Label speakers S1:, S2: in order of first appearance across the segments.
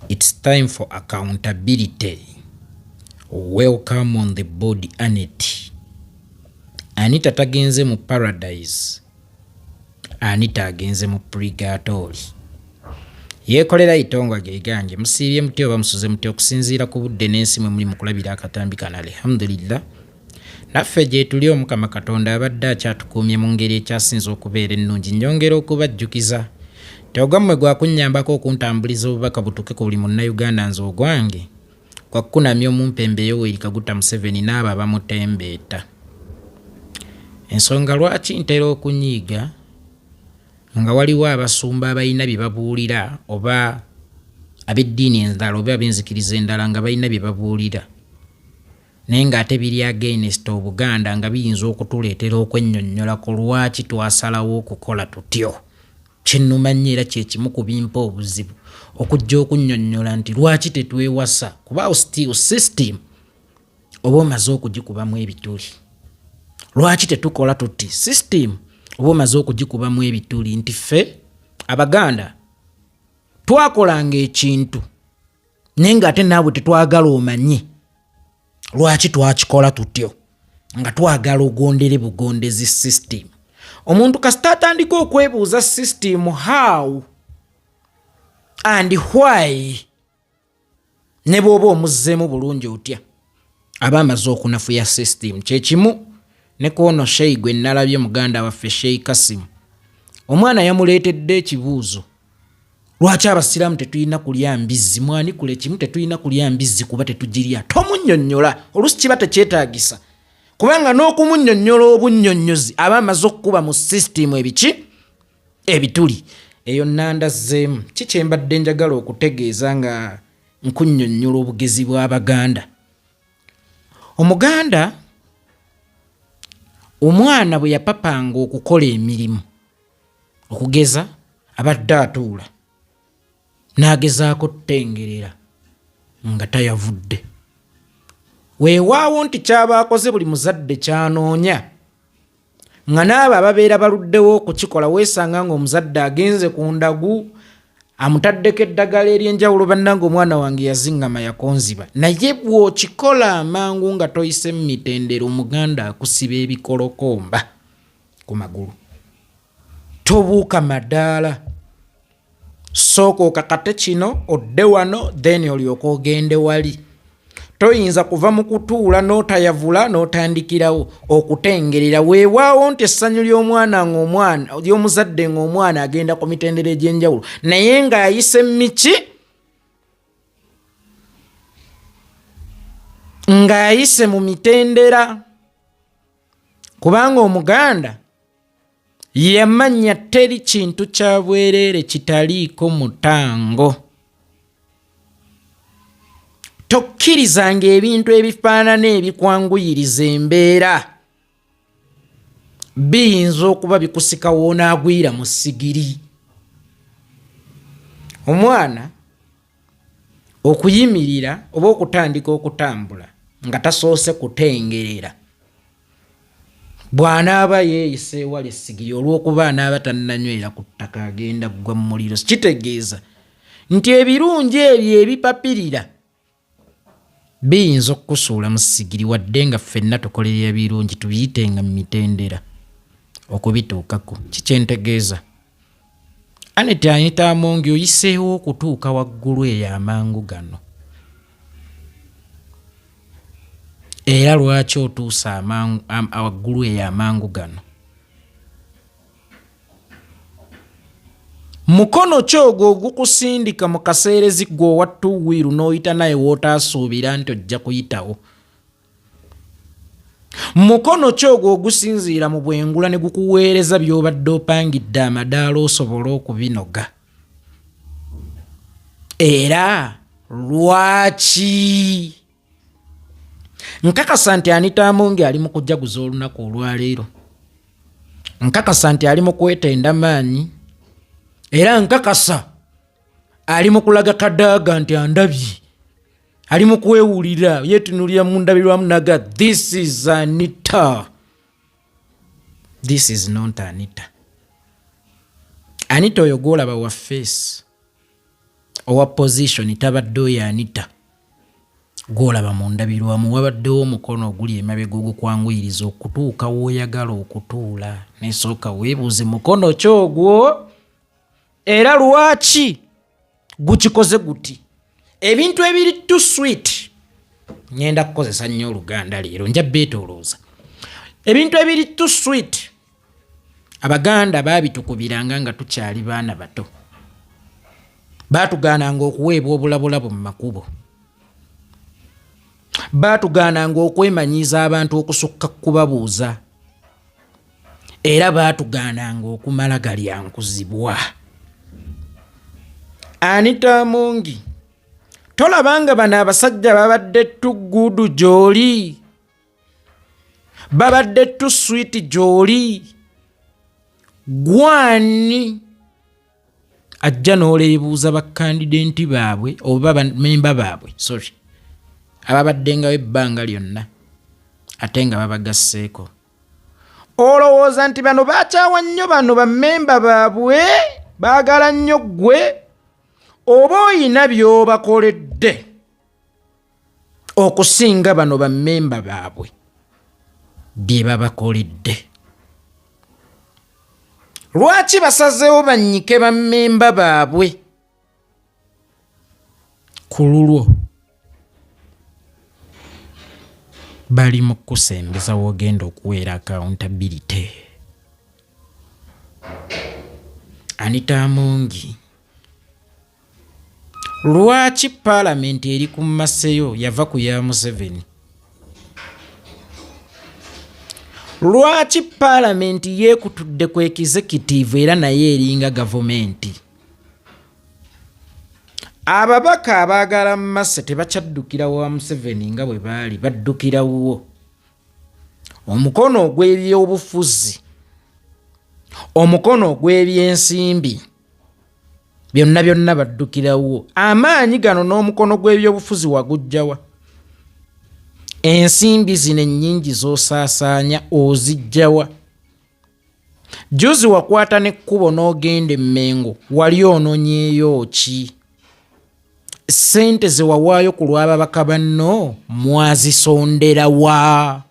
S1: It's time for accountability. Welcome on the board, Anita. Anita tagenze mu paradise. Anita agenze mu purgatory. Yekolera itongo geganje musibye muti oba musuze muti okusinziira ku budde n'ensi mwe muli mu kulabira akatambi kana alhamdulillah. Naffe gye tuli Omukama Katonda abadde akyatukuumye mu ngeri ekyasinza okubeera ennungi nnyongera okubajjukiza. Teogammwe gwa kunnyambako okuntambuliza obubaka butuuke ku buli munnayuganda nze ogwange. Kwa kunamya omumpembe Yoweri Kaguta Museveni n'abo abamutembeeta. Ensonga lwaki ntera okunyiiga nga waliwo abasumba abalina bye babuulira oba ab'eddiini endala oba ab'enzikiriza endala nga balina bye babuulira naye ng'ate biri against Obuganda nga biyinza okutuleetera okwennyonnyola ku lwaki twasalawo okukola tutyo. Kinnuma nnyo era kye kimu ku bimpa obuzibu okujja okunnyonnyola nti lwaki tetwewasa kuba still system oba omaze okugikubamu ebituli. Lwaki tetukola tuti system oba omaze okugikubamu ebituli nti ffe Abaganda twakolanga ekintu naye ng'ate naawe tetwagala omanye lwaki twakikola tutyo nga twagala ogondere bugondezi system. Omuntu kasita atandika okwebuuza system how and why ne bw'oba omuzzeemu bulungi otya aba amaze okunafuya system. Kyekimu ne kwono Sheikh gwe nalabye muganda waffe Sheikh Kasim omwana yamuleetedde ekibuuzo lwaki abasiraamu tetulina kulya mbizzi mwani kule kimu tetulina kulya mbizzi kuba tetugirya tomunnyonnyola oluusi kiba tekyetaagisa kubanga n'okumunnyonnyola obunnyonnyozi aba amaze okukuba mu system ebiki ebituli. Eyo nnandazzeemu kiki mbadde njagala okutegeeza nga nkunnyonnyola obugezi bw'Abaganda. Omuganda omwana bwe yapapanga okukola emirimu okugeza abadde atuula n'agezaako tutengerera nga tayavudde. Weewaawo nti kyaba akoze buli muzadde kyanoonya nga n'abo ababeera baluddewo okukikola weesanga ng'omuzadde agenze ku ndagu amutaddeko eddagala ery'enjawulo bannanga omwana wange yaziŋŋama yakonziba. Naye bw'okikola amangu nga toyise mu mitendera Omuganda akusiba ebikolokomba ku magulu. Tobuuka madaala. Sooka okakate kino odde wano then olyoka ogende wali. Toyinza kuva mu kutuula n'otayavula n'otandikirawo okutengerera. Weewaawo nti essanyu ly'omuzadde ng'omwana agenda ku mitendera egy'enjawulo naye ng'ayise miki ng'ayise mu mitendera kubanga Omuganda yamanya teri kintu kya bwereere kitaliiko mutango. Tokkirizanga ebintu ebifaanana ebikwanguyiriza embeera biyinza okuba bikusika woonaagwira mu ssigiri. Omwana okuyimirira oba okutandika okutambula nga tasoose kutengerera bw'anaaba yeeyise ewala essigiri olw'okuba anaaba tannanywera ku ttaka agenda kugwa mu muliro. Kitegeeza nti ebirungi ebyo ebipapirira biyinza okukusuula mu ssigiri wadde nga ffenna tukolerera birungi tubiyitenga mu mitendera okubituukako. Kikyentegeeza Anita Amongi oyiseewo okutuuka waggulu eyo amangu gano era lwaki otuusa waggulu eyo amangu gano? Mukono ki ogwo ogukusindika mu kaseerezi gwe owattuwiiru n'oyita naye wootaasuubira nti ojja kuyitawo? Mukono ki ogwo ogusinziira mu bwengula ne gukuweereza by'obadde opangidde amadaala osobole okubinoga? Era lwaki? Nkakasa nti Anita Amongi ali mu kujaguza olunaku olwaleero. Nkakasa nti ali mu kwetenda maanyi. Era nkakasa ali mu kulaga Kadaga nti andabye. Ali mu kwewulira yeetunuulira mu ndabirwamu naga this is Anita. This is not Anita. Anita oyo gw'olaba wa face owa position tabadde oyo Anita gw'olaba mu ndabirwamu wabaddewo omukono oguli emabega ogukwanguyiriza okutuuka w'oyagala okutuula nesooka weebuuze mukono ki ogwo era lwaki gukikoze guti. Ebintu ebiri too sweet ngenda kukozesa nnyo Oluganda leero nja beetoolooza. Ebintu ebiri too sweet Abaganda baabitukubiranga nga tukyali baana bato. Baatugaananga okuweebwa obulabulabu mu makubo. Baatugaananga okwemanyiiza abantu okusukka kubabuuza. Era baatugaananga okumala galyankuzibwa. Anita Mungi, tolabanga bano abasajja babadde tuggudu gy'oli, babadde tu sweet gy'oli. Gwani ajja n'oleebuuza bakandidenti baabwe oba bamemba baabwe ababaddengawo ebbanga lyonna ate nga babagasseeko. Olowooza nti bano baakyawa nnyo bano bammemba baabwe baagala nnyo ggwe oba oyina by'obakoledde okusinga bano bammemba baabwe bye babakoledde. Lwaki basazeewo bannyike bammemba baabwe? Ku lulwo bali mu kusembeza wogenda okuweera accountability. Anita Mungi, lwaki paalamenti eri ku Maseyo yava ku ya Museveni? Lwaki paalamenti yeekutudde ku executive era naye eringa gavumenti? Ababaka abaagala Mase tebakyaddukira wa Museveni nga bwe baali baddukira wo. Omukono ogw'ebyobufuzi, omukono ogw'ebyensimbi, byonna byonna baddukira wo. Amaanyi gano n'omukono gw'ebyobufuzi wagujjawa? Ensimbi zino ennyingi z'osaasaanya ozijjawa? Juzi wakwata n'ekkubo n'ogenda e Mengo, wali onoonyeeyo ki? Ssente ze wawaayo ku lw'ababaka banno mwazisondera wa?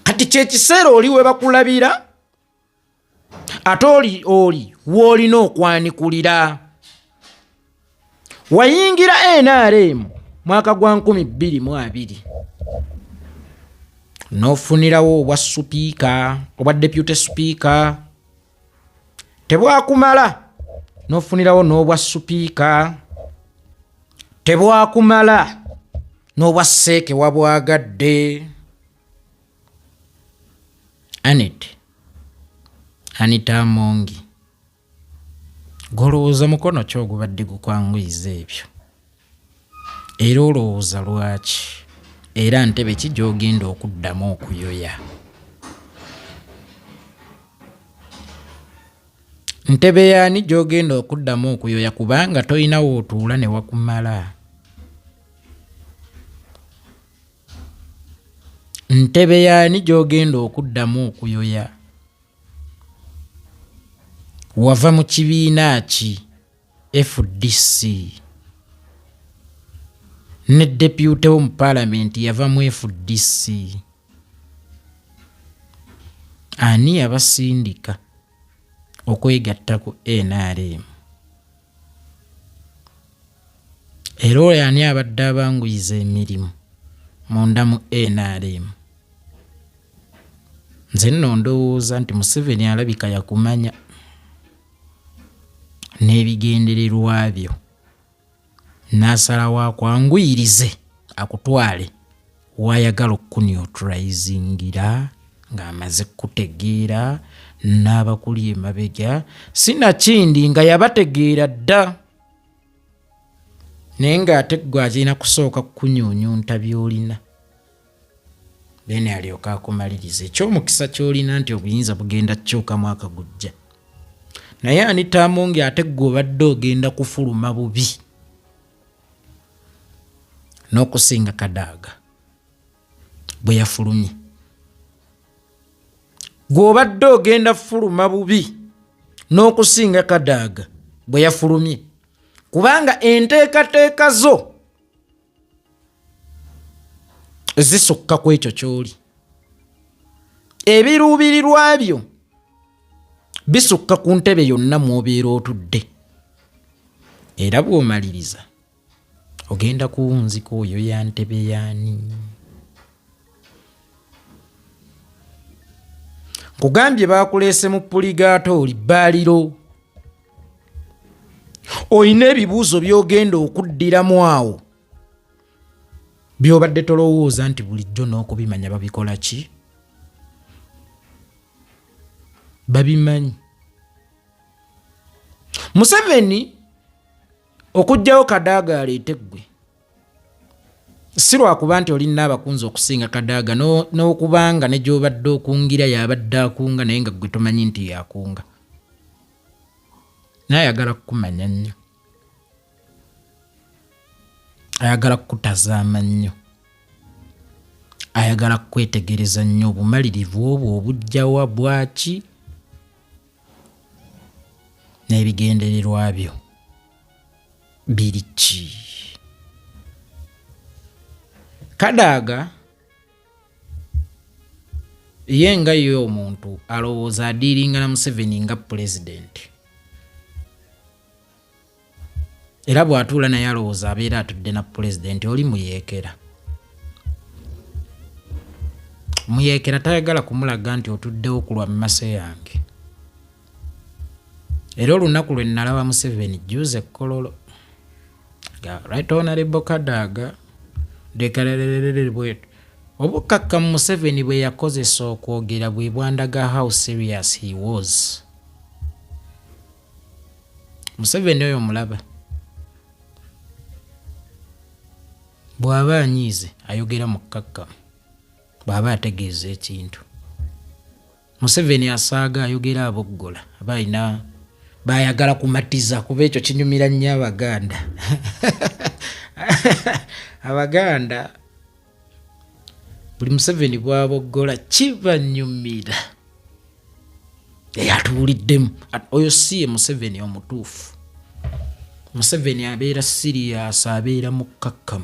S1: Kati kye kiseera oli we bakulabira ate oli w'olina okwanikulira. Wayingira NRM mwaka gwa 2020 n'ofunirawo obwa supiika obwa deputy speaker, tebwakumala n'ofunirawo n'obwa supiika, tebwakumala n'obwa seeke wabwagadde. Anita Mungi, golowooza mukono ki ogubadde gukwanguyiza ebyo? Era olowooza lwaki? Era ntebe ki gy'ogenda okuddamu okuyoya? Ntebe yaani gy'ogenda okuddamu okuyoya kubanga toyina w'otuula ne wakumala? Ntebe yaani gy'ogenda okuddamu okuyoya? Wava mu kibiina ki? FDC. Ne deputy wo mu paalamenti yava mu FDC. Ani abasindika okwegatta ku NRM? Era oyo ani abadde abanguyiza emirimu munda mu NRM? Nze nno ndowooza nti Museveni alabika yakumanya n'ebigendererwa byo, n'asalawo akwanguyirize akutwale wayagala okukuneutralizingira ng'amaze kutegeera n'abakuli emabega. Sinakindi nga yabategeera dda naye ng'ate ggwe akirina kusooka kukunyuunyunta by'olina then alyoka akumaliriza eky'omukisa ky'olina nti obuyinza bugenda kukyuka mwaka gujja. Naye Anita Mungi ate ggwe obadde ogenda kufuluma bubi n'okusinga Kadaga bwe yafulumye. Ggwe obadde ogenda fuluma bubi n'okusinga Kadaga bwe yafulumye. kubanga enteekateeka zo zisukka ku ekyo ky'oli. Ebiruubirirwa byo bisukka ku ntebe yonna mw'obeera otudde. Era bw'omaliriza ogenda kuwunzika oyo ya ntebe yaani. Kugambye baakuleese mu puligaato libbaaliro. Oyina ebibuuzo by'ogenda okuddiramu awo by'obadde tolowooza nti bulijjo n'okubimanya babikola ki? Babimanyi. Museveni okujjawo Kadaga aleete ggwe si lwakuba nti olina abakunzi okusinga Kadaga n'okubanga ne gy'obadde okungira y'abadde akunga naye nga ggwe tomanyi nti yakunga. Naye ayagala kukumanya nnyo, ayagala kukutazaama nnyo, ayagala kukwetegereza nnyo obumalirivu obwo obujjawa bwaki n'ebigendererwa byo biri ki. Kadaga ye nga ye omuntu alowooza adiiringa na Museveni nga pulezidenti. Era bw'atuula naye alowooza abeera atudde na pulezidenti. Oli muyeekera. Muyeekera tayagala kumulaga nti otuddewo kulwa mu maso yange. Era olunaku lwe nalaba Museveni juuze Kololo. Right Honorable Kadaga dekarererere bwetu. Obukakkamu Museveni bwe yakozesa okwogera bwe bwandaga how serious he was. Museveni oyo mulaba. Bw'aba anyiize ayogera mu kkakkamu. Bw'aba ategeeza ekintu. Museveni asaaga ayogera aboggola. Abalina bayagala kumatiza kuba ekyo kinyumira nnyo Abaganda. Abaganda buli Museveni bw'aboggola kibanyumira. Yatuuliddemu. Oyo si ye Museveni omutuufu. Museveni abeera serious, abeera mukkakkamu.